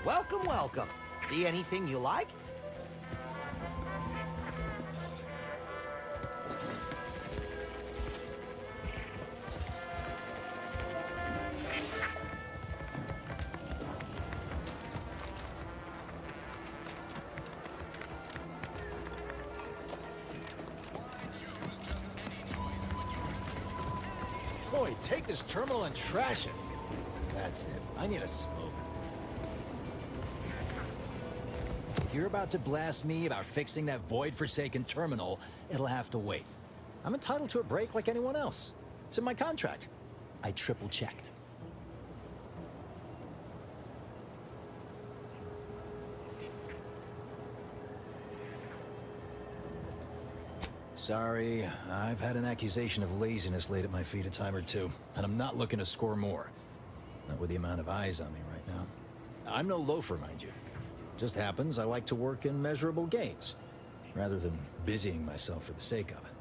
Welcome, welcome. See anything you like? Boy, take this terminal and trash it. That's it. I need a smoke. If you're about to blast me about fixing that void-forsaken terminal, it'll have to wait. I'm entitled to a break like anyone else. It's in my contract. I triple-checked. Sorry, I've had an accusation of laziness laid at my feet a time or two, and I'm not looking to score more. Not with the amount of eyes on me right now. I'm no loafer, mind you. Just happens I like to work in measurable gains, rather than busying myself for the sake of it.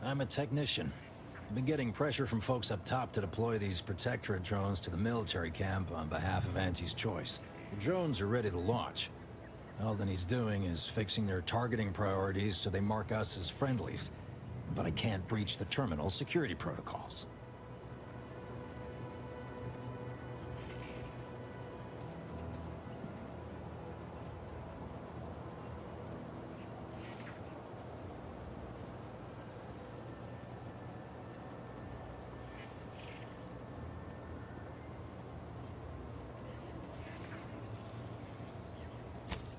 I'm a technician. I've been getting pressure from folks up top to deploy these Protectorate drones to the military camp on behalf of Auntie's Choice. The drones are ready to launch. All that he's doing is fixing their targeting priorities so they mark us as friendlies. But I can't breach the terminal's security protocols.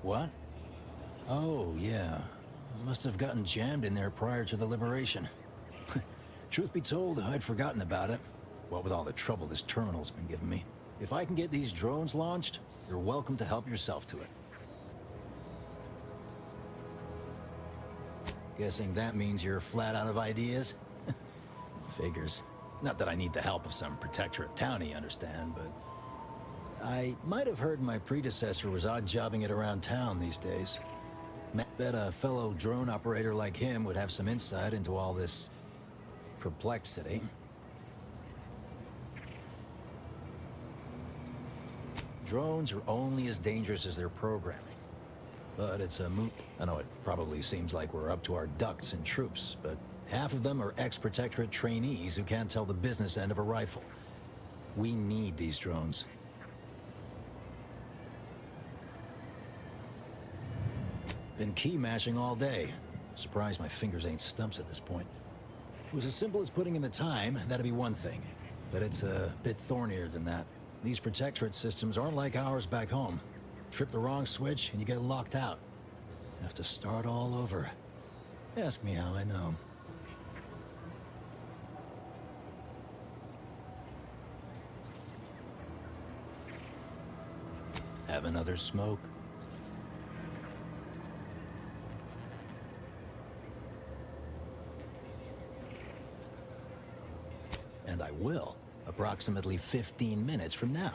What? Oh, yeah. Must have gotten jammed in there prior to the liberation. Truth be told, I'd forgotten about it. What with all the trouble this terminal's been giving me. If I can get these drones launched, you're welcome to help yourself to it. Guessing that means you're flat out of ideas? Figures. Not that I need the help of some Protectorate townie, understand, but... I might have heard my predecessor was odd-jobbing it around town these days. Bet a fellow drone operator like him would have some insight into all this... perplexity. Drones are only as dangerous as their programming. But it's a moot... I know it probably seems like we're up to our ducks in troops, but half of them are ex-Protectorate trainees who can't tell the business end of a rifle. We need these drones. Been key mashing all day. Surprised my fingers ain't stumps at this point. It was as simple as putting in the time, that'd be one thing. But it's a bit thornier than that. These Protectorate systems aren't like ours back home. Trip the wrong switch and you get locked out. Have to start all over. Ask me how I know. Have another smoke? And I will, approximately 15 minutes from now.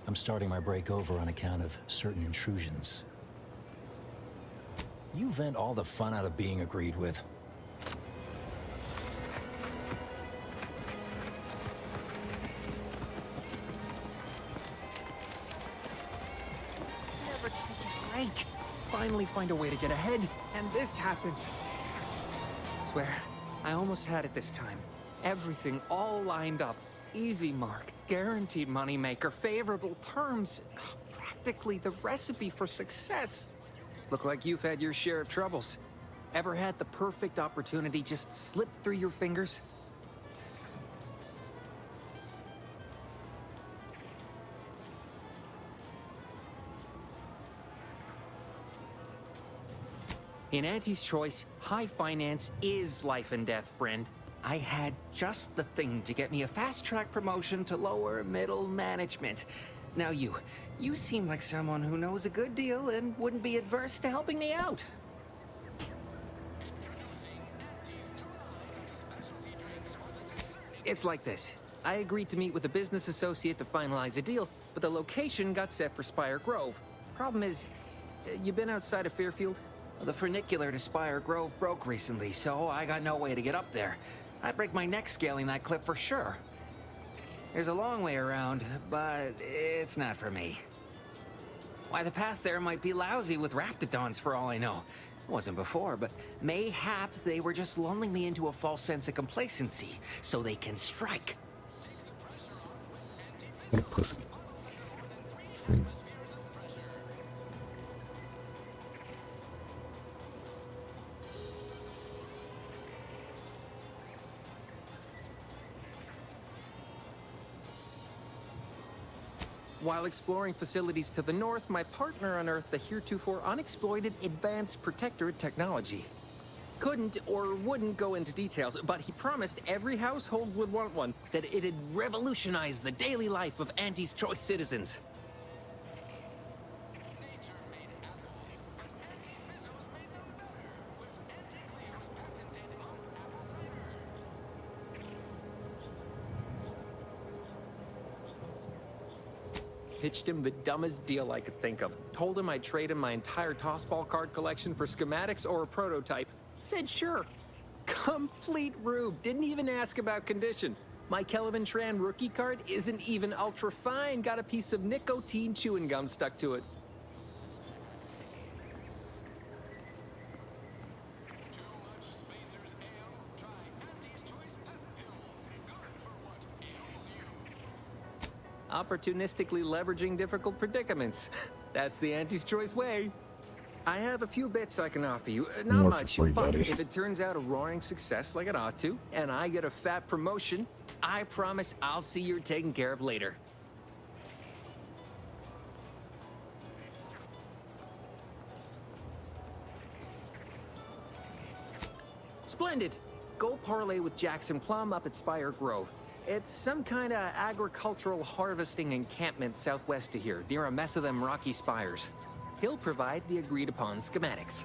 I'm starting my break over on account of certain intrusions. You vent all the fun out of being agreed with. Never catch a break. Finally find a way to get ahead, and this happens. Swear, I almost had it this time. Everything all lined up. Easy mark, guaranteed moneymaker, favorable terms. Practically the recipe for success. Look like you've had your share of troubles. Ever had the perfect opportunity just slip through your fingers? In Auntie's Choice, high finance is life and death, friend. I had just the thing to get me a fast-track promotion to lower middle management. Now you seem like someone who knows a good deal and wouldn't be adverse to helping me out. It's like this. I agreed to meet with a business associate to finalize a deal, but the location got set for Spire Grove. Problem is, you been outside of Fairfield? The funicular to Spire Grove broke recently, so I got no way to get up there. I'd break my neck scaling that cliff for sure. There's a long way around, but it's not for me. Why, the path there might be lousy with raptidons for all I know. It wasn't before, but mayhap they were just lulling me into a false sense of complacency so they can strike. What a pussy. See. While exploring facilities to the north, my partner unearthed a heretofore unexploited advanced protectorate technology. Couldn't or wouldn't go into details, but he promised every household would want one, that it'd revolutionize the daily life of Auntie's Choice citizens. Pitched him the dumbest deal I could think of. Told him I'd trade him my entire tossball card collection for schematics or a prototype. Said sure. Complete rube. Didn't even ask about condition. My Kelvin Tran rookie card isn't even ultra fine. Got a piece of nicotine chewing gum stuck to it. Opportunistically leveraging difficult predicaments. That's the Auntie's Choice way. I have a few bits I can offer you. Not More for much, free, but buddy. if it turns out a roaring success like it ought to, and I get a fat promotion, I promise I'll see you're taken care of later. Splendid. Go parlay with Jackson Plum up at Spire Grove. It's some kind of agricultural harvesting encampment southwest of here, near a mess of them rocky spires. He'll provide the agreed-upon schematics.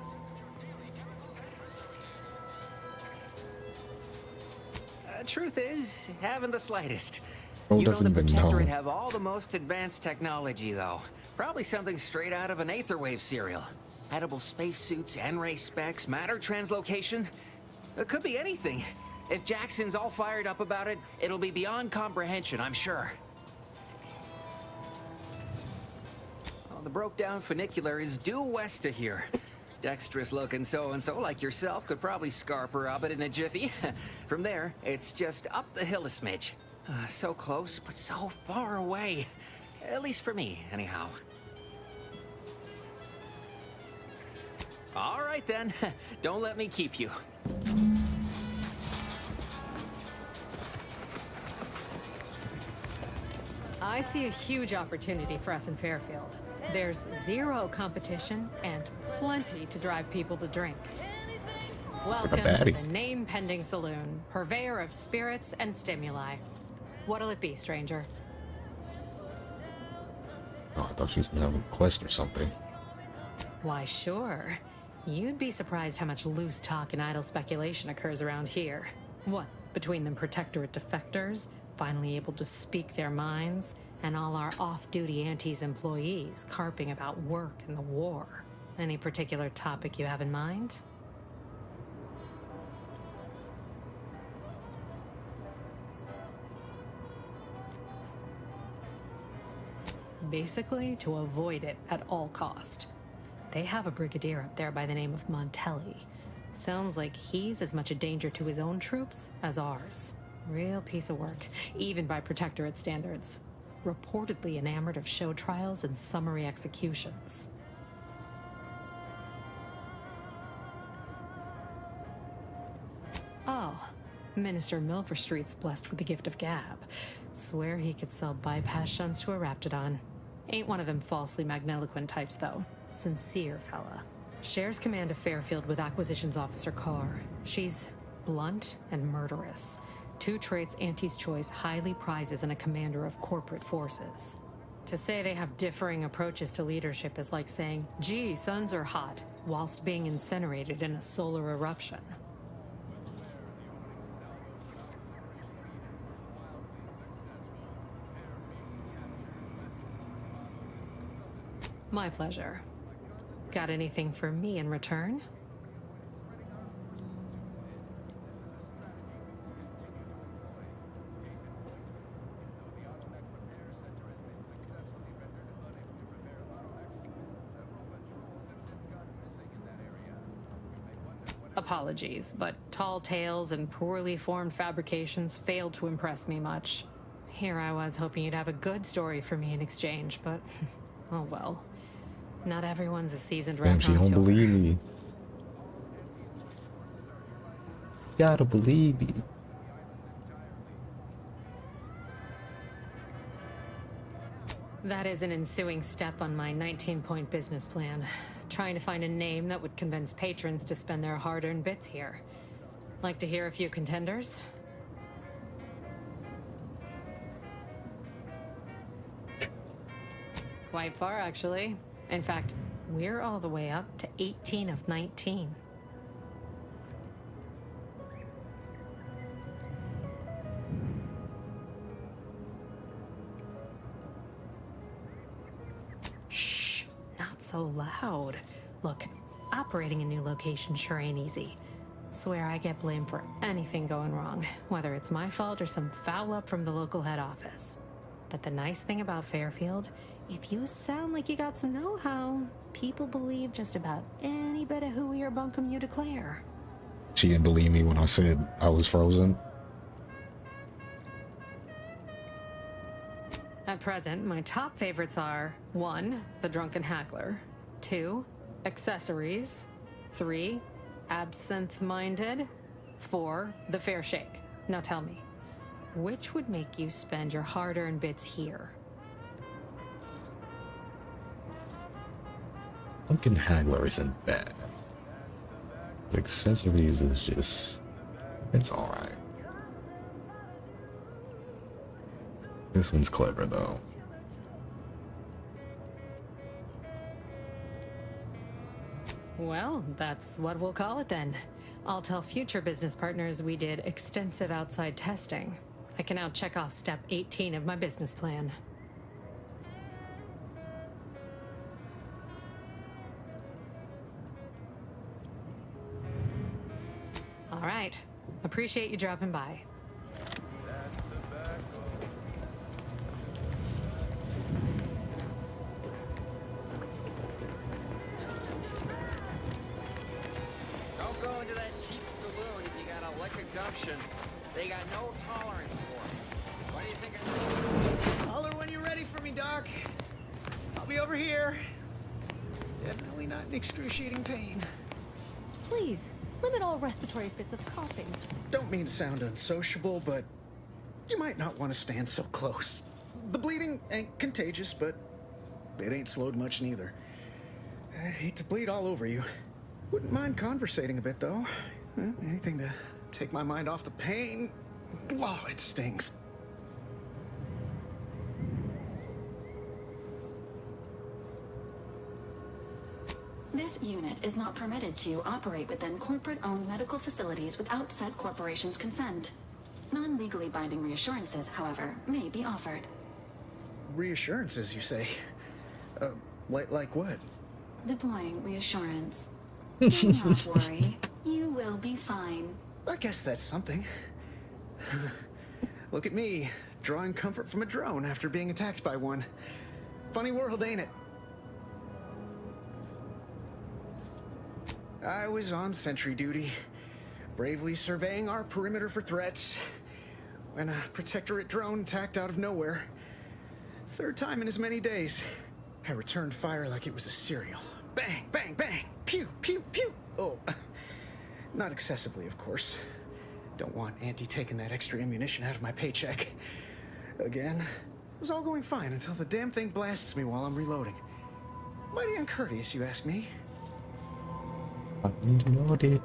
Truth is, haven't the slightest. Bro You know doesn't the even know. Protectorate have all the most advanced technology, though. Probably something straight out of an Aetherwave serial. Edible spacesuits, N-ray specs, matter translocation. It could be anything. If Jackson's all fired up about it, it'll be beyond comprehension, I'm sure. Well, the broke-down funicular is due west of here. Dexterous-looking so-and-so like yourself could probably scarp her up it in a jiffy. From there, it's just up the hill a smidge. So close, but so far away. At least for me, anyhow. All right, then. Don't let me keep you. I see a huge opportunity for us in Fairfield. There's zero competition and plenty to drive people to drink. Welcome to baddie. the name-pending saloon, purveyor of spirits and stimuli. What'll it be, stranger? Oh, I thought she was gonna have a quest or something. Why, sure. You'd be surprised how much loose talk and idle speculation occurs around here. What, between them Protectorate defectors, finally able to speak their minds, and all our off-duty Auntie's employees carping about work and the war. Any particular topic you have in mind? Basically, to avoid it at all cost. They have a brigadier up there by the name of Montelli. Sounds like he's as much a danger to his own troops as ours. Real piece of work, even by Protectorate standards. Reportedly enamored of show trials and summary executions. Oh, Minister Milverstreet's blessed with the gift of gab. Swear he could sell bypass shunts to a Raptidon. Ain't one of them falsely magniloquent types, though. Sincere fella. Shares command of Fairfield with Acquisitions Officer Carr. She's blunt and murderous. Two traits Auntie's Choice highly prizes in a commander of corporate forces. To say they have differing approaches to leadership is like saying, gee, suns are hot, whilst being incinerated in a solar eruption. My pleasure. Got anything for me in return? Apologies, but tall tales and poorly formed fabrications failed to impress me much. Here I was hoping you'd have a good story for me in exchange, but oh well. Not everyone's a seasoned Damn, she don't raconteur. believe me. Gotta believe me. That is an ensuing step on my 19-point business plan. Trying to find a name that would convince patrons to spend their hard-earned bits here. Like to hear a few contenders? Quite far, actually. In fact, we're all the way up to 18 of 19. Shh, not so loud. Look, operating a new location sure ain't easy. Swear I get blamed for anything going wrong, whether it's my fault or some foul up from the local head office. But the nice thing about Fairfield, if you sound like you got some know-how, people believe just about any bit of hooey or bunkum you declare. She didn't believe me when I said I was frozen. At present, my top favorites are 1. The Drunken Haggler, 2. Accessories, 3. Absinthe-Minded, 4. The Fair Shake. Now tell me, which would make you spend your hard-earned bits here? Drunken Haggler isn't bad. The accessories is just... it's alright. This one's clever though. Well, that's what we'll call it then. I'll tell future business partners we did extensive outside testing. I can now check off step 18 of my business plan. All right. Appreciate you dropping by. Don't go into that cheap saloon if you got a liquor gumption. They got no tolerance for it. What do you think of this? Holler when you're ready for me, Doc. I'll be over here. Definitely not in excruciating pain. Please, limit all respiratory fits of coughing. Don't mean to sound unsociable, but you might not want to stand so close. The bleeding ain't contagious, but it ain't slowed much neither. I'd hate to bleed all over you. Wouldn't mind conversating a bit, though. Anything to take my mind off the pain. Oh, it stings. This unit is not permitted to operate within corporate-owned medical facilities without said corporation's consent. Non-legally binding reassurances, however, may be offered. Reassurances, you say? Like what? Deploying reassurance. Do not worry. You will be fine. I guess that's something. Look at me, drawing comfort from a drone after being attacked by one. Funny world, ain't it? I was on sentry duty, bravely surveying our perimeter for threats, when a protectorate drone attacked out of nowhere. Third time in as many days. I returned fire like it was a cereal. Bang, bang, bang! Pew, pew, pew! Oh, not excessively, of course. Don't want Auntie taking that extra ammunition out of my paycheck. Again, it was all going fine until the damn thing blasts me while I'm reloading. Mighty uncourteous, you ask me. I reloaded.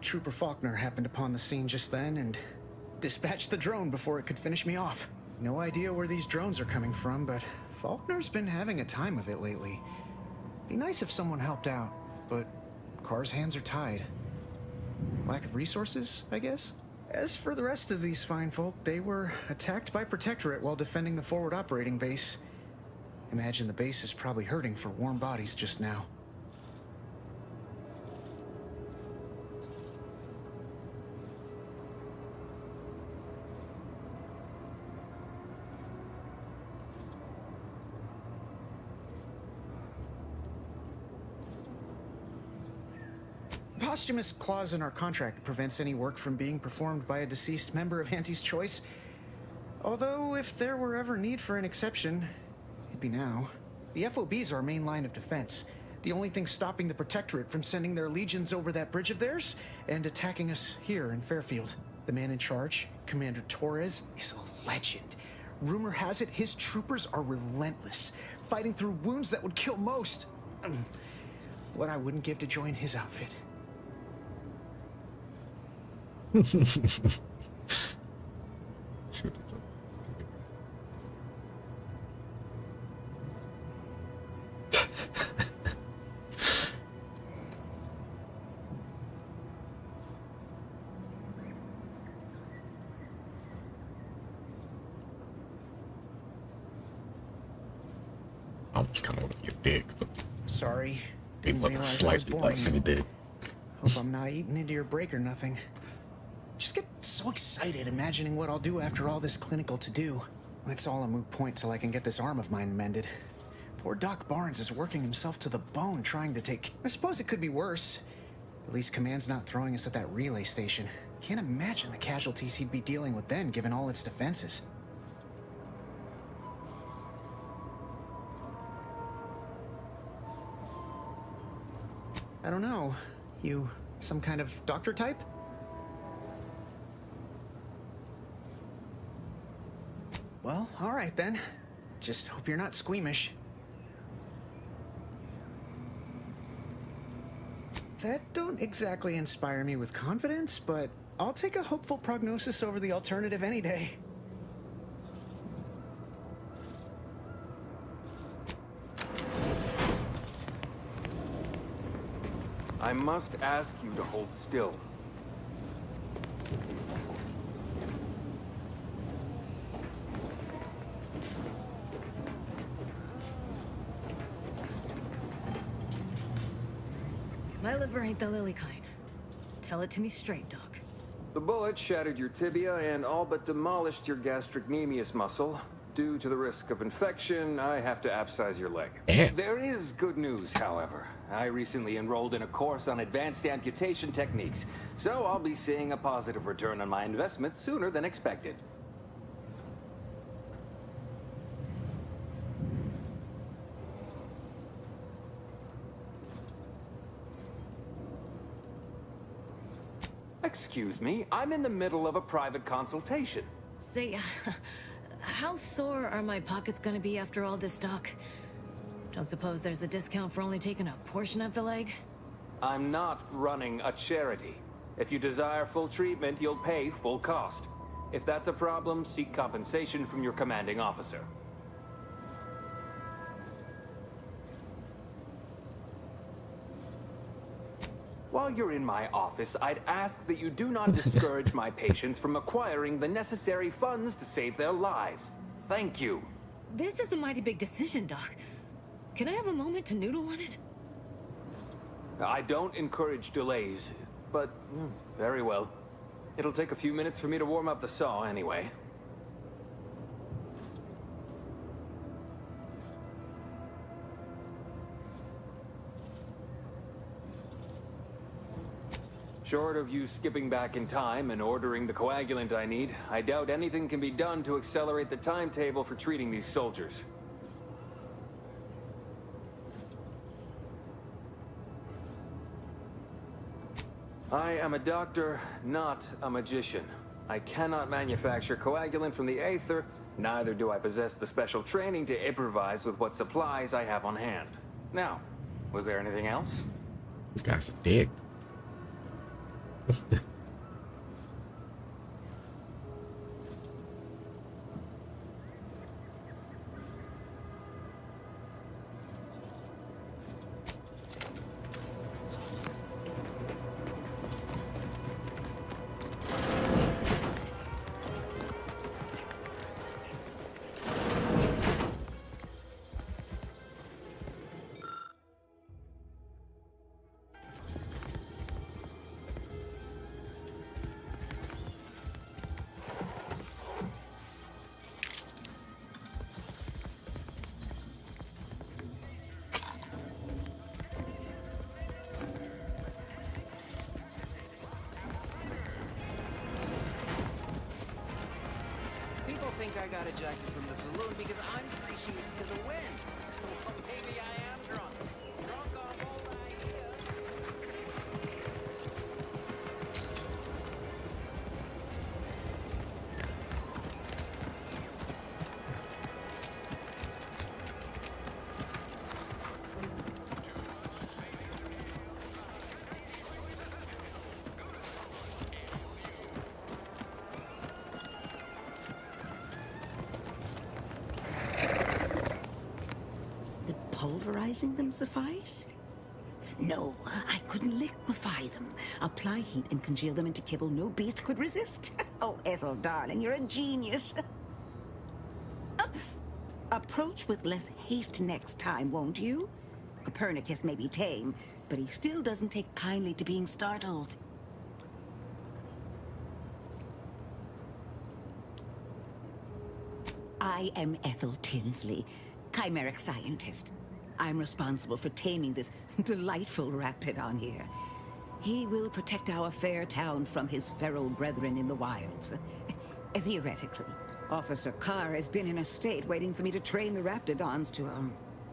Trooper Faulkner happened upon the scene just then and dispatched the drone before it could finish me off. No idea where these drones are coming from, but Faulkner's been having a time of it lately. Be nice if someone helped out, but Carr's hands are tied. Lack of resources, I guess? As for the rest of these fine folk, they were attacked by Protectorate while defending the forward operating base. Imagine the base is probably hurting for warm bodies just now. Posthumous clause in our contract prevents any work from being performed by a deceased member of Auntie's choice. Although, if there were ever need for an exception, it'd be now. The FOB's our main line of defense. The only thing stopping the Protectorate from sending their legions over that bridge of theirs and attacking us here in Fairfield. The man in charge, Commander Torres, is a legend. Rumor has it his troopers are relentless, fighting through wounds that would kill most. What I wouldn't give to join his outfit. See what that's up. I almost kind of want to be a dick, but Sorry. they Didn't look realize I was slightly boring less than you. he did. Hope I'm not eating into your break or nothing. Just get so excited imagining what I'll do after all this clinical to-do. It's all a moot point till I can get this arm of mine mended. Poor Doc Barnes is working himself to the bone trying to take... I suppose it could be worse. At least Command's not throwing us at that relay station. Can't imagine the casualties he'd be dealing with then, given all its defenses. I don't know. You some kind of doctor type? Well, all right then. Just hope you're not squeamish. That don't exactly inspire me with confidence, but I'll take a hopeful prognosis over the alternative any day. I must ask you to hold still. My liver ain't the lily kind. Tell it to me straight, Doc. The bullet shattered your tibia and all but demolished your gastrocnemius muscle. Due to the risk of infection, I have to abscise your leg. There is good news, however. I recently enrolled in a course on advanced amputation techniques, so I'll be seeing a positive return on my investment sooner than expected. Excuse me, I'm in the middle of a private consultation. Say, how sore are my pockets gonna be after all this, Doc? Don't suppose there's a discount for only taking a portion of the leg? I'm not running a charity. If you desire full treatment, you'll pay full cost. If that's a problem, seek compensation from your commanding officer. While you're in my office, I'd ask that you do not discourage my patients from acquiring the necessary funds to save their lives. Thank you. This is a mighty big decision, Doc. Can I have a moment to noodle on it? I don't encourage delays, but very well. It'll take a few minutes for me to warm up the saw anyway. Short of you skipping back in time and ordering the coagulant I need, I doubt anything can be done to accelerate the timetable for treating these soldiers. I am a doctor, not a magician. I cannot manufacture coagulant from the Aether, neither do I possess the special training to improvise with what supplies I have on hand. Now, was there anything else? This guy's a dick. think I got ejected from the saloon because I'm 3 sheets to the wind. Well, maybe I am drunk. Drunk on old ideas. Did pulverizing them suffice? No, I couldn't liquefy them. Apply heat and congeal them into kibble no beast could resist. Oh, Ethel, darling, you're a genius. Approach with less haste next time, won't you? Copernicus may be tame, but he still doesn't take kindly to being startled. I am Ethel Tinsley, chimeric scientist. I'm responsible for taming this delightful raptidon here. He will protect our fair town from his feral brethren in the wilds. Theoretically, Officer Carr has been in a state waiting for me to train the raptidons to,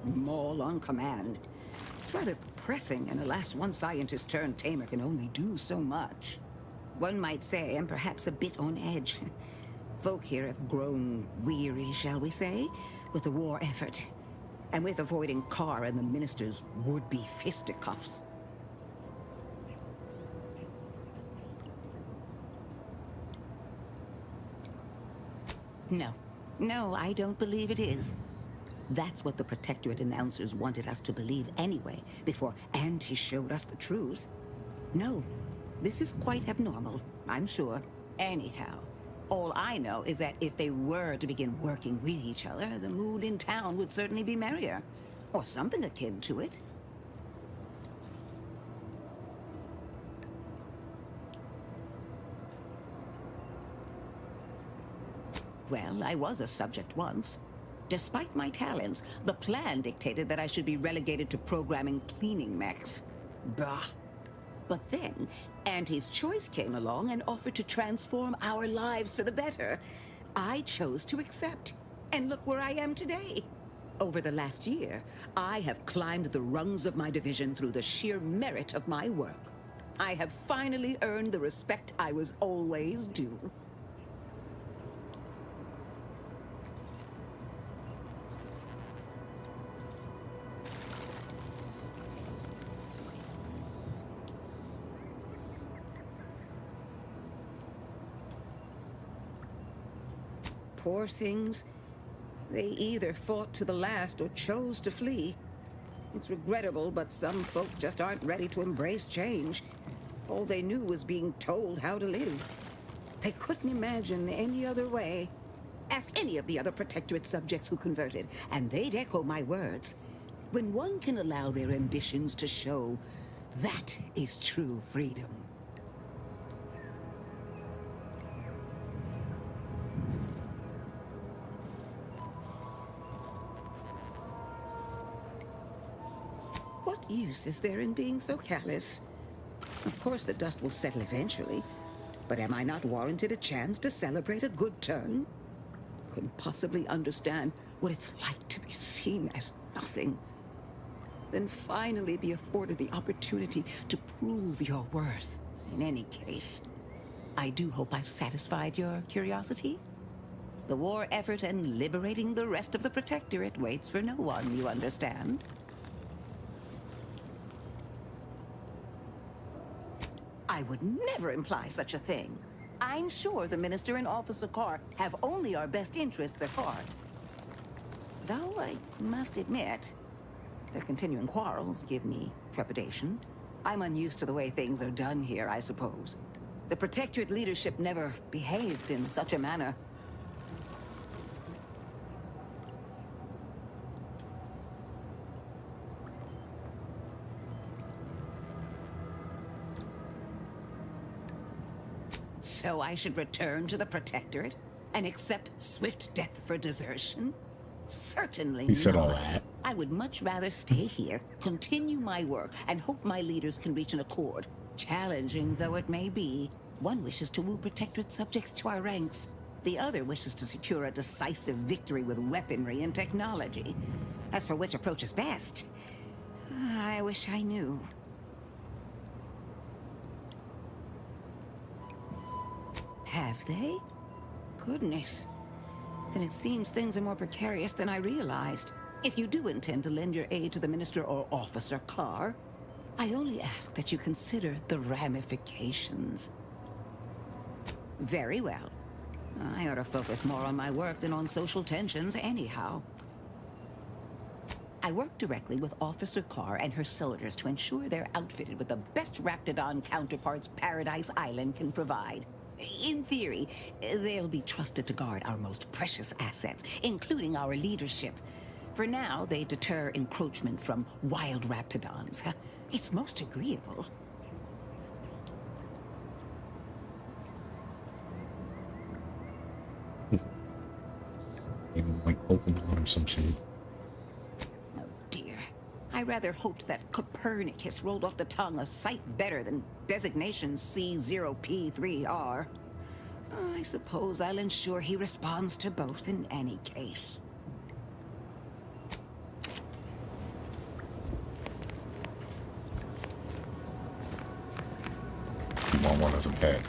maul on command. It's rather pressing, and alas, one scientist turned tamer can only do so much. One might say I'm perhaps a bit on edge. Folk here have grown weary, shall we say, with the war effort, and with avoiding Carr and the minister's would-be fisticuffs. No, I don't believe it is. That's what the Protectorate announcers wanted us to believe anyway, before Auntie showed us the truth. No, this is quite abnormal, I'm sure. Anyhow, all I know is that if they were to begin working with each other, the mood in town would certainly be merrier. Or something akin to it. Well, I was a subject once. Despite my talents, the plan dictated that I should be relegated to programming cleaning mechs. Bah. But then, Auntie's choice came along and offered to transform our lives for the better. I chose to accept. And look where I am today. Over the last year, I have climbed the rungs of my division through the sheer merit of my work. I have finally earned the respect I was always due. Poor things. They either fought to the last or chose to flee. It's regrettable, but some folk just aren't ready to embrace change. All they knew was being told how to live. They couldn't imagine any other way. Ask any of the other Protectorate subjects who converted, and they'd echo my words. When one can allow their ambitions to show, that is true freedom. What use is there in being so callous? Of course, the dust will settle eventually, but am I not warranted a chance to celebrate a good turn? Couldn't possibly understand what it's like to be seen as nothing. Then finally be afforded the opportunity to prove your worth. In any case, I do hope I've satisfied your curiosity. The war effort and liberating the rest of the Protectorate waits for no one, you understand? I would never imply such a thing. I'm sure the Minister and Officer Carr have only our best interests at heart. Though I must admit, their continuing quarrels give me trepidation. I'm unused to the way things are done here, I suppose. The Protectorate leadership never behaved in such a manner. So I should return to the Protectorate and accept swift death for desertion? Certainly He said not. all that. I would much rather stay here, continue my work, and hope my leaders can reach an accord. Challenging though it may be, one wishes to woo Protectorate subjects to our ranks. The other wishes to secure a decisive victory with weaponry and technology. As for which approach is best, I wish I knew. Have they? Goodness. Then it seems things are more precarious than I realized. If you do intend to lend your aid to the Minister or Officer Clarr, I only ask that you consider the ramifications. Very well. I ought to focus more on my work than on social tensions anyhow. I work directly with Officer Clarr and her soldiers to ensure they're outfitted with the best Raptidon counterparts Paradise Island can provide. In theory, they'll be trusted to guard our most precious assets, including our leadership. For now, they deter encroachment from wild Raptidons. It's most agreeable. Even like Pokemon or some shit. Oh dear. I rather hoped that Copernicus rolled off the tongue a sight better than designation C0P3R. I suppose I'll ensure he responds to both in any case. You want one as a pet.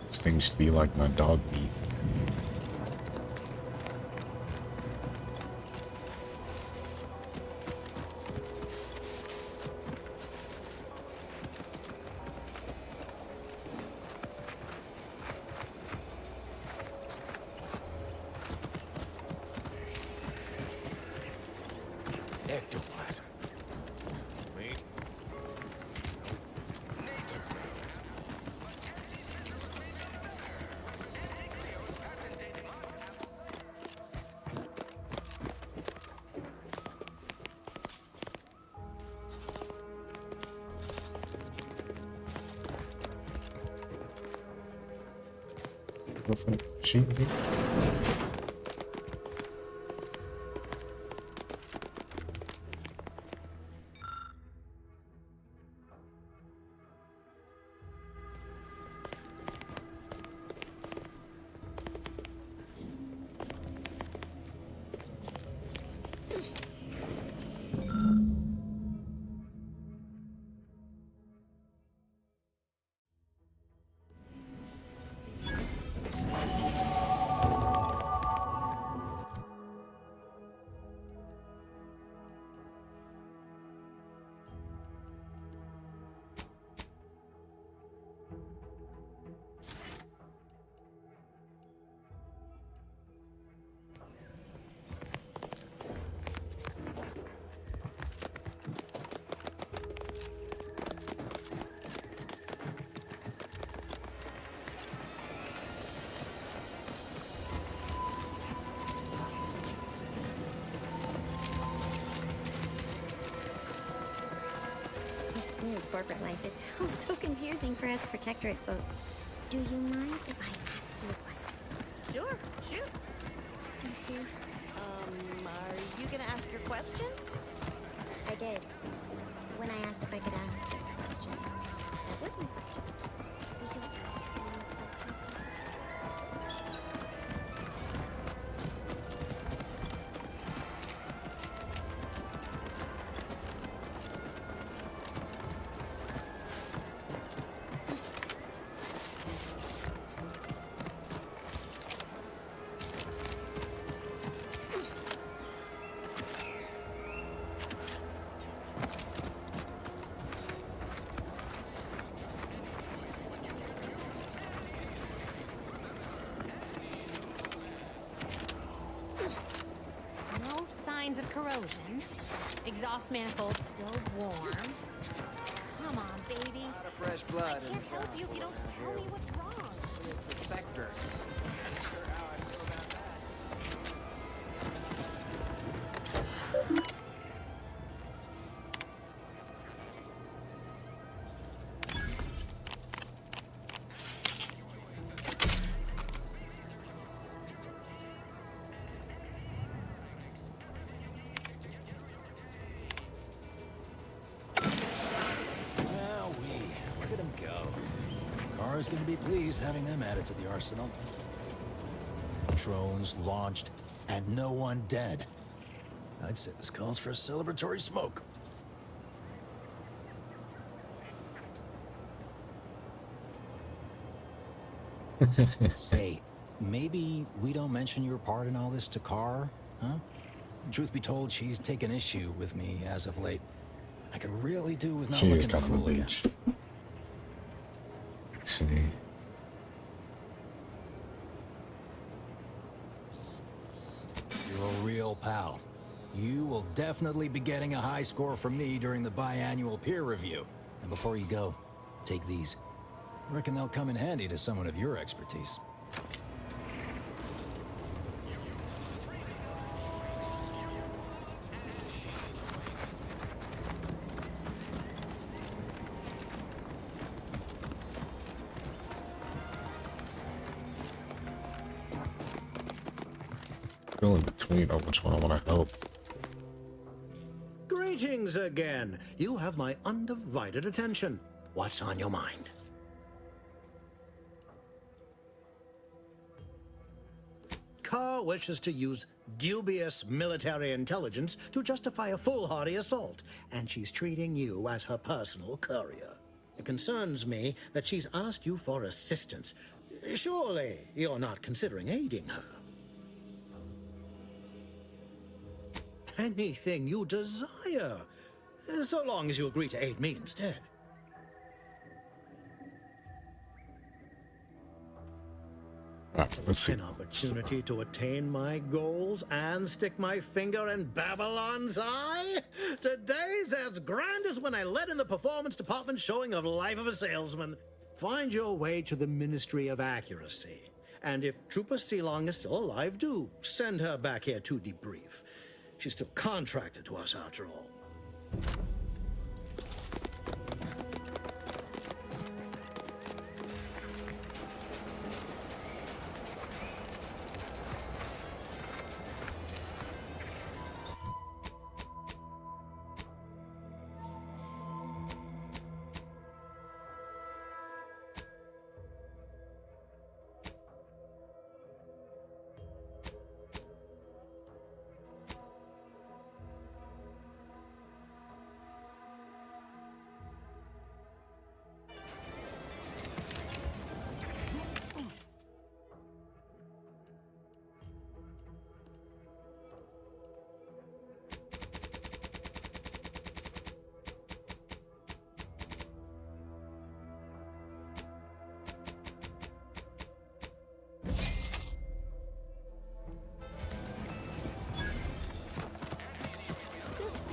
This thing should be like my dog meat. Ectoplasm. Wait. Sheep. New corporate life is so confusing for us Protectorate folk. Do you mind if I ask you a question? Sure, shoot. Thank you. Are you gonna ask your question? I did. When I asked if I could ask you a question. That was my question. We don't ask too many questions. No signs of corrosion. Exhaust manifold still warm. Come on, baby. A lot of fresh blood. I can't help you if you don't tell me what's wrong. It's the specters. Not sure how I feel about that. Car's gonna be pleased having them added to the arsenal. Drones launched, and no one dead. I'd say this calls for a celebratory smoke. Say, maybe we don't mention your part in all this to Carr, huh? Truth be told, she's taken issue with me as of late. I could really do with not She is looking kind of a fool again. leech. See. You're a real pal. You will definitely be getting a high score from me during the biannual peer review. And before you go, take these. I reckon they'll come in handy to someone of your expertise. Still in between on which one I want to help. Greetings again. You have my undivided attention. What's on your mind? Carr wishes to use dubious military intelligence to justify a foolhardy assault, and she's treating you as her personal courier. It concerns me that she's asked you for assistance. Surely you're not considering aiding her. Anything you desire, so long as you agree to aid me instead. Let's see. An opportunity to attain my goals and stick my finger in Babylon's eye? Today's as grand as when I led in the performance department showing of Life of a Salesman. Find your way to the Ministry of Accuracy. And if Trooper Sealong is still alive, do send her back here to debrief. She's still contracted to us after all.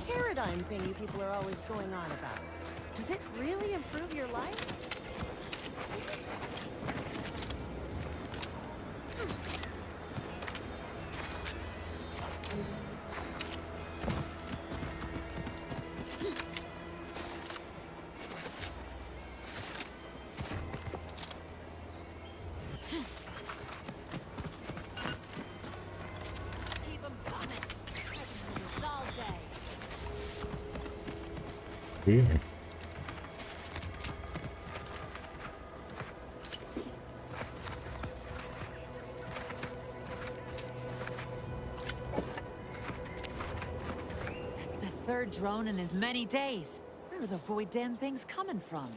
Paradigm thing you people are always going on about. Does it really improve your life? Keep 'em coming. I can do this all day. Yeah. That's the third drone in as many days. Where are the void damn things coming from?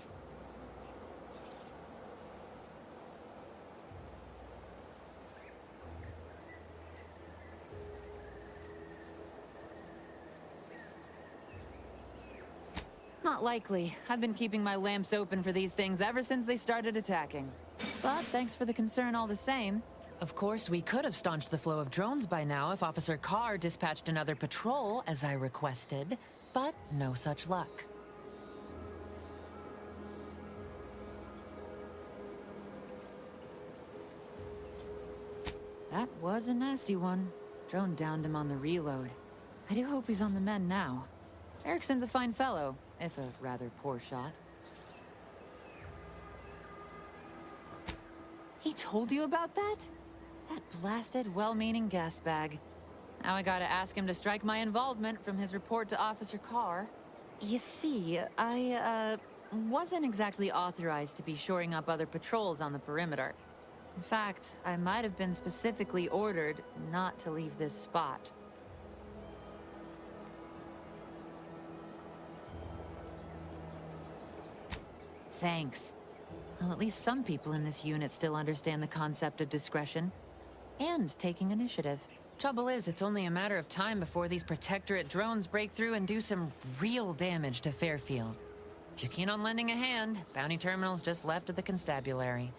Not likely. I've been keeping my lamps open for these things ever since they started attacking. But thanks for the concern all the same. Of course, we could have staunched the flow of drones by now if Officer Carr dispatched another patrol, as I requested. But no such luck. That was a nasty one. Drone downed him on the reload. I do hope he's on the mend now. Erickson's a fine fellow, if a rather poor shot. He told you about that? That blasted, well-meaning gas bag. Now I gotta ask him to strike my involvement from his report to Officer Carr. You see, wasn't exactly authorized to be shoring up other patrols on the perimeter. In fact, I might have been specifically ordered not to leave this spot. Thanks. Well, at least some people in this unit still understand the concept of discretion. And taking initiative. Trouble is, it's only a matter of time before these Protectorate drones break through and do some real damage to Fairfield. If you're keen on lending a hand, Bounty Terminal's just left at the constabulary.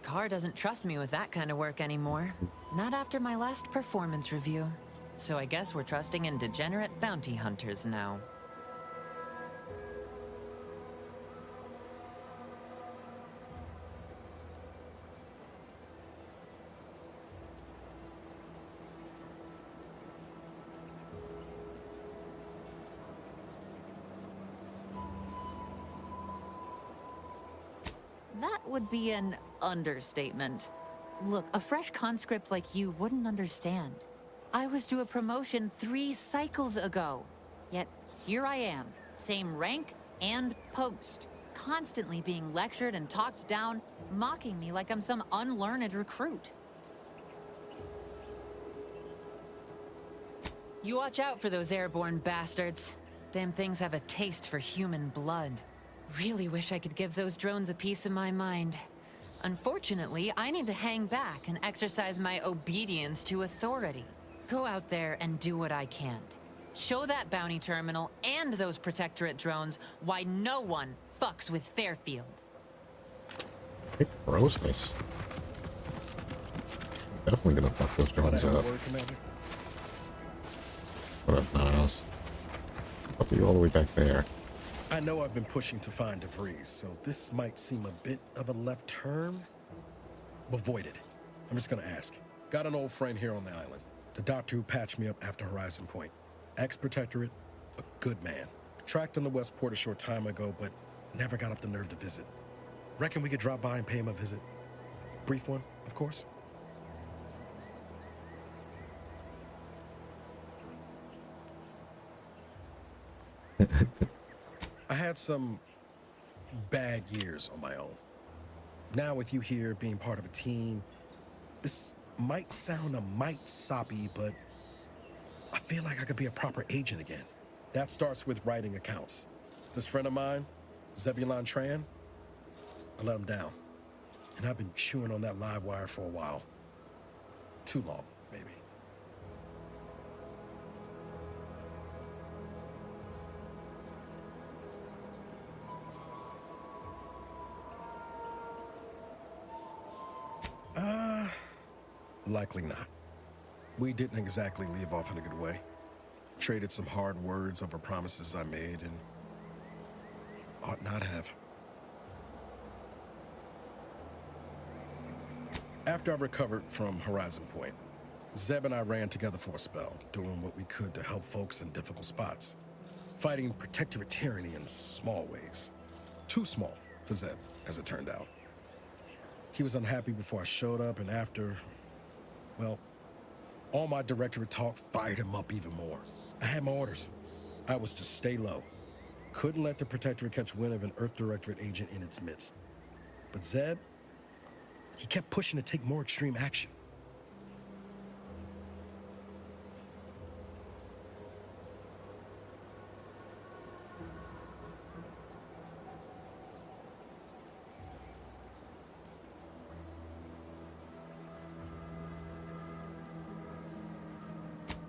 Carr doesn't trust me with that kind of work anymore. Not after my last performance review. So I guess we're trusting in degenerate bounty hunters now. That would be an understatement. Look, a fresh conscript like you wouldn't understand. I was due a promotion 3 cycles ago. Yet, here I am, same rank and post, constantly being lectured and talked down, mocking me like I'm some unlearned recruit. You watch out for those airborne bastards. Damn things have a taste for human blood. Really wish I could give those drones a piece of my mind. Unfortunately, I need to hang back and exercise my obedience to authority. Go out there and do what I can't. Show that bounty terminal and those Protectorate drones why no one fucks with Fairfield. Hey, grossness. Definitely gonna fuck those drones up. What up, Niles? I'll be all the way back there. I know I've been pushing to find DeVries, so this might seem a bit of a left turn. Avoid it. I'm just gonna ask. Got an old friend here on the island. The doctor who patched me up after Horizon Point. Ex-Protectorate, a good man. Tracked on the Westport a short time ago, but never got up the nerve to visit. Reckon we could drop by and pay him a visit? Brief one, of course. I had some bad years on my own. Now with you here being part of a team, this might sound a mite soppy, but I feel like I could be a proper agent again. That starts with writing accounts. This friend of mine, Zebulon Tran, I let him down. And I've been chewing on that live wire for a while. Too long, maybe. Likely not. We didn't exactly leave off in a good way. Traded some hard words over promises I made and ought not have. After I recovered from Horizon Point, Zeb and I ran together for a spell, doing what we could to help folks in difficult spots. Fighting Protectorate tyranny in small ways. Too small for Zeb, as it turned out. He was unhappy before I showed up, and after, well, all my Directorate talk fired him up even more. I had my orders. I was to stay low. Couldn't let the Protectorate catch wind of an Earth Directorate agent in its midst. But Zeb, he kept pushing to take more extreme action.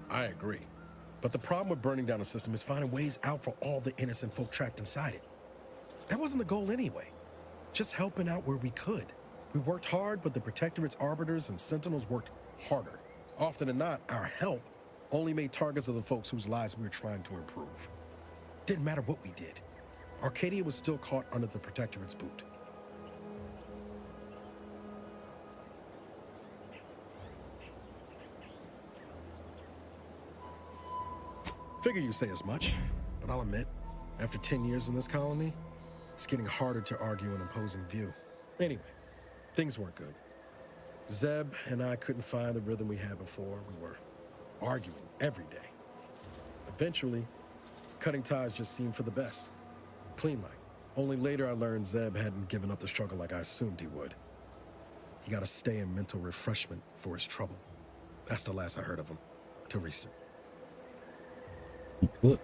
I agree. But the problem with burning down a system is finding ways out for all the innocent folk trapped inside it. That wasn't the goal anyway. Just helping out where we could. We worked hard, but the Protectorate's arbiters and sentinels worked harder. Often than not, our help only made targets of the folks whose lives we were trying to improve. Didn't matter what we did. Arcadia was still caught under the Protectorate's boot. Figure you say as much, but I'll admit, after 10 years in this colony, it's getting harder to argue an opposing view. Anyway, things weren't good. Zeb and I couldn't find the rhythm we had before. We were arguing every day. Eventually, cutting ties just seemed for the best. Clean like, Only later I learned Zeb hadn't given up the struggle like I assumed he would. He got to stay in mental refreshment for his trouble. That's the last I heard of him, till recent. Look.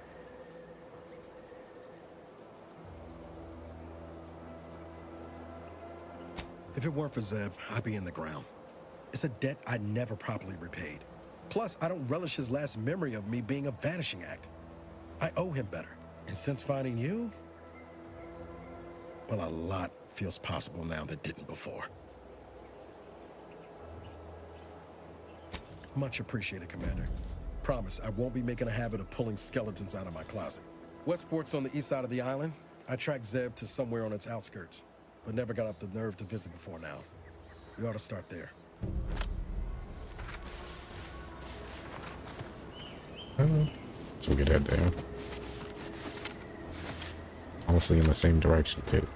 If it weren't for Zeb, I'd be in the ground. It's a debt I never properly repaid. Plus, I don't relish his last memory of me being a vanishing act. I owe him better. And since finding you, well, a lot feels possible now that didn't before. Much appreciated, Commander. Promise, I won't be making a habit of pulling skeletons out of my closet. Westport's on the east side of the island. I tracked Zeb to somewhere on its outskirts, but never got up the nerve to visit before now. We ought to start there. So we could head there. Honestly, in the same direction, too.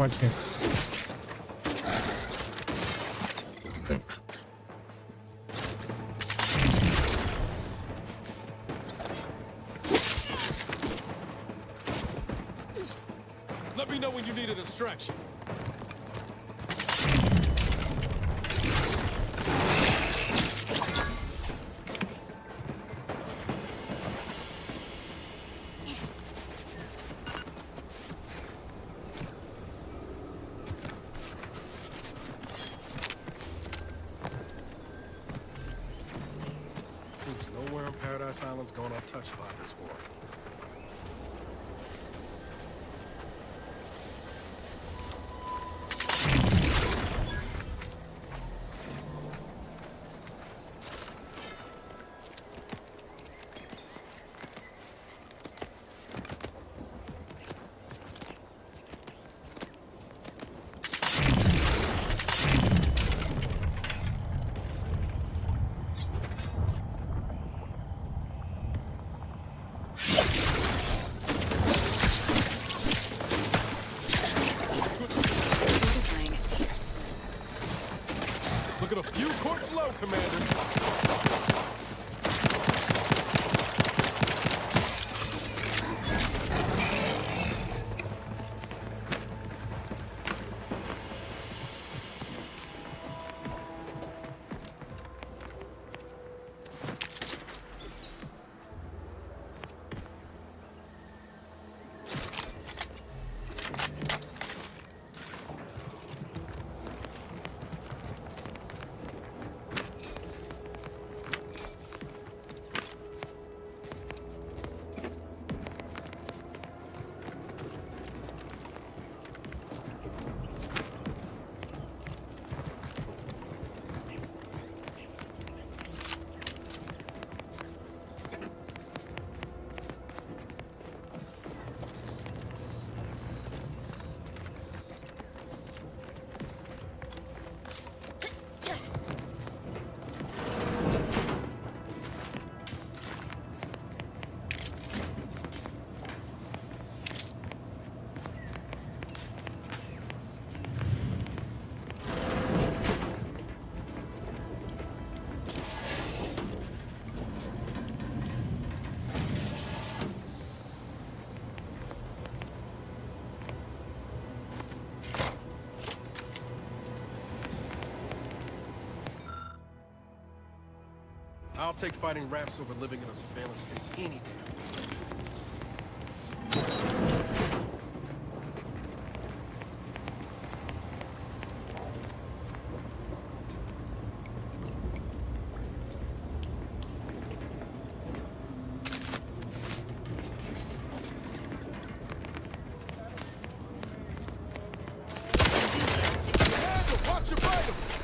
Watch him. Let me know when you need a distraction. Seems nowhere on Paradise Island's gone untouched by this war. Looking a few quarts low, Commander. I'll take fighting raps over living in a surveillance state any day. Watch your vitals!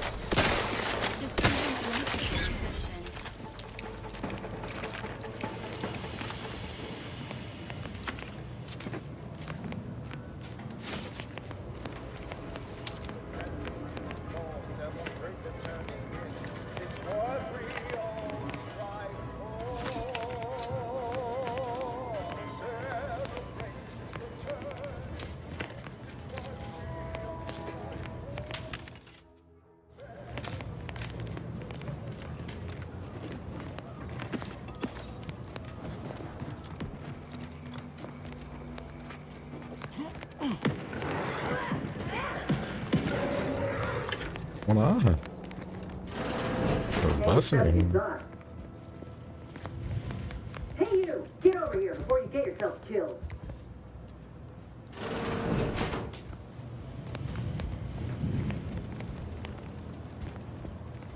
Hold on. Those buzzing. Hey you! Get over here before you get yourself killed.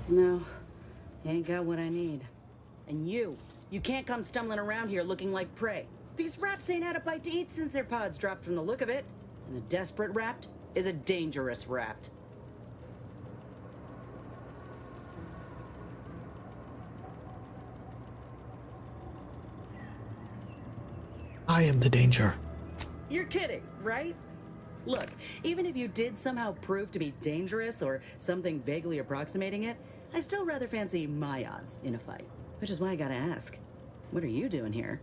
No, you ain't got what I need. And you can't come stumbling around here looking like prey. These raps ain't had a bite to eat since their pods dropped from the look of it. And a desperate rapt is a dangerous rapt. I am the danger. You're kidding, right? Look, even if you did somehow prove to be dangerous or something vaguely approximating it, I still rather fancy my odds in a fight. Which is why I gotta ask, what are you doing here?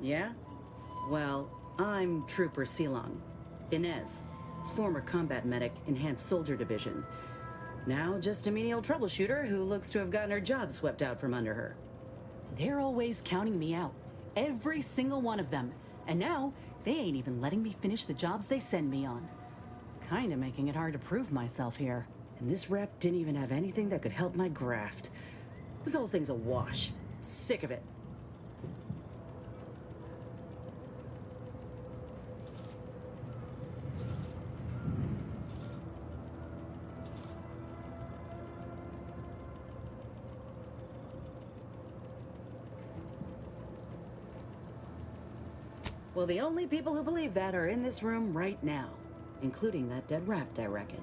Yeah? Well, I'm Trooper Silong. Inez, former combat medic, Enhanced Soldier Division. Now just a menial troubleshooter who looks to have gotten her job swept out from under her. They're always counting me out. Every single one of them. And now, they ain't even letting me finish the jobs they send me on. Kinda making it hard to prove myself here. And this rep didn't even have anything that could help my graft. This whole thing's a wash. Sick of it. Well, the only people who believe that are in this room right now, including that dead rapt, I reckon.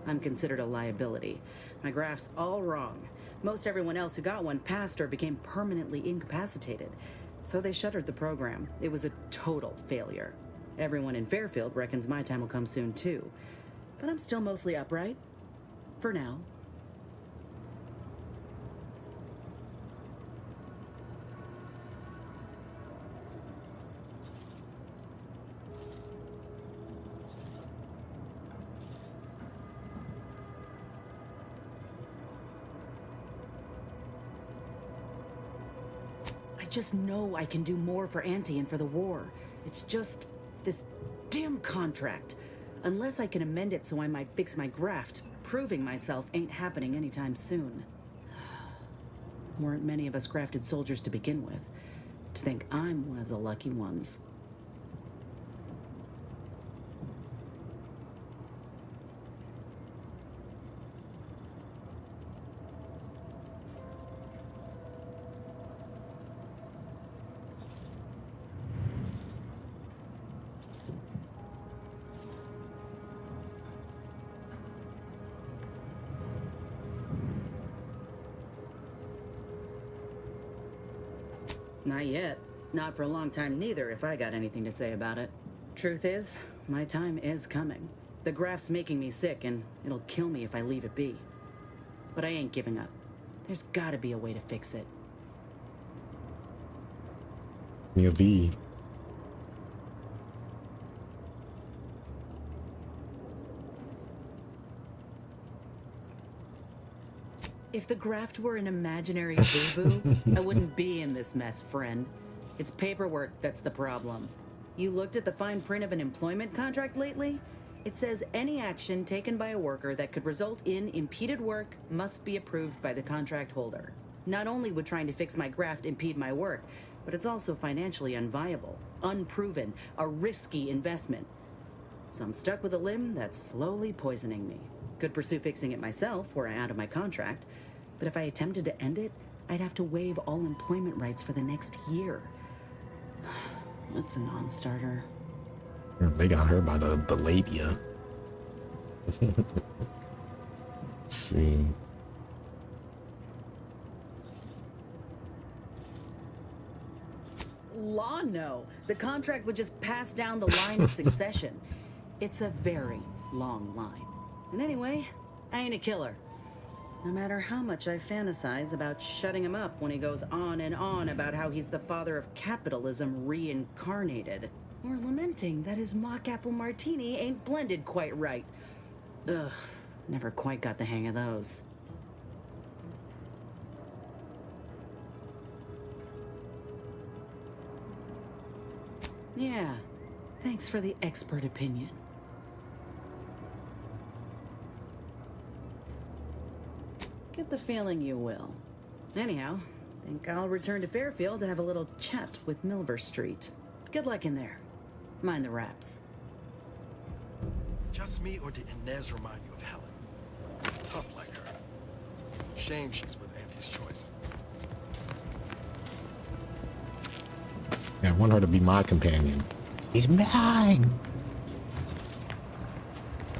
I'm considered a liability. My graph's all wrong. Most everyone else who got one passed or became permanently incapacitated. So they shuttered the program. It was a total failure. Everyone in Fairfield reckons my time will come soon too. But I'm still mostly upright. For now. I just know I can do more for Auntie and for the war. It's just this damn contract. Unless I can amend it so I might fix my graft, proving myself ain't happening anytime soon. Weren't many of us grafted soldiers to begin with. To think I'm one of the lucky ones. Not yet. Not for a long time neither, if I got anything to say about it. Truth is, my time is coming. The graft's making me sick, and it'll kill me if I leave it be. But I ain't giving up. There's gotta be a way to fix it. You'll be. If the graft were an imaginary boo-boo, I wouldn't be in this mess, friend. It's paperwork that's the problem. You looked at the fine print of an employment contract lately? It says any action taken by a worker that could result in impeded work must be approved by the contract holder. Not only would trying to fix my graft impede my work, but it's also financially unviable, unproven, a risky investment. So I'm stuck with a limb that's slowly poisoning me. Could pursue fixing it myself were I out of my contract, but if I attempted to end it, I'd have to waive all employment rights for the next year. That's a non-starter. They got her by the labia. Let's see. Law, no. The contract would just pass down the line of succession. It's a very long line. And anyway, I ain't a killer. No matter how much I fantasize about shutting him up when he goes on and on about how he's the father of capitalism reincarnated. Or lamenting that his mock apple martini ain't blended quite right. Ugh, never quite got the hang of those. Yeah, thanks for the expert opinion. Get the feeling you will. Anyhow, think I'll return to Fairfield to have a little chat with Milver Street. Good luck in there. Mind the wraps. Just me, or did Inez remind you of Helen? Tough like her. Shame she's with Auntie's choice. Yeah, I want her to be my companion. He's mine.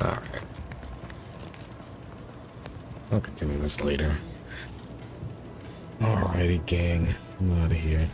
Alright. I'll continue this later. Alrighty, gang. I'm out of here.